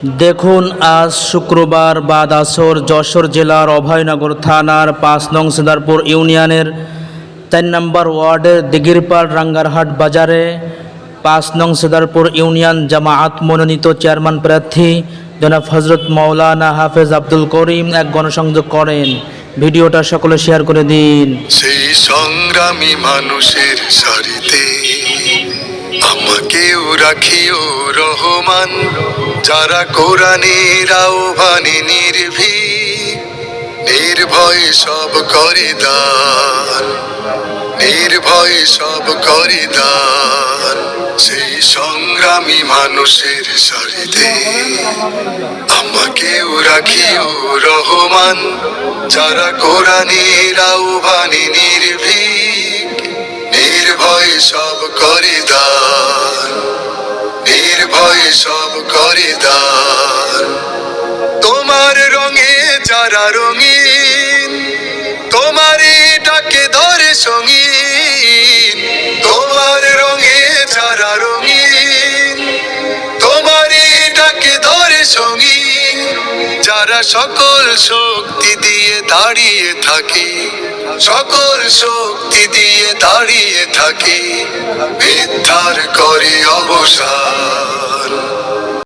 দেখুন, আজ শুক্রবার বাদ আসর যশোর জেলার অভয়নগর থানার ৫ নং সিদারপুর ইউনিয়নের ৩ নম্বর ওয়ার্ডের দিঘিরপাড় রাঙ্গারহাট বাজারে ৫ নং সিদারপুর ইউনিয়ন জামায়াত মনোনীত চেয়ারম্যান প্রার্থী জনাব হযরত মাওলানা হাফেজ আব্দুল করিম এক গণসংযোগ করেন। ভিডিওটা সকলে শেয়ার করে দিন। সেই সংগ্রামী মানুষের সারিতে আমাকেও রাখিও রহমান, যারা কোরআনের আহ্বানে নির্ভয়ে সব করে দান, নির্ভয়ে সব করে দান। সেই সংগ্রামী মানুষের সারিতে আমাকেও রাখিও রহমান, যারা কোরআনের আহ্বানে নির্ভয়ে সব করে দান, নির্ভয়ে সব করে দান। তোমার রঙে যারা রঙিন, তোমারই ডাকে ধরে সঙ্গীন। তোমার রঙে যারা রঙিন, তোমারই ডাকে ধরে সঙ্গীন। যারা সকল শক্তি দিয়ে দাঁড়িয়ে থাকে, সকল শক্তি দিয়ে দাঁড়িয়ে থাকে, মিথ্যার করে অবসান।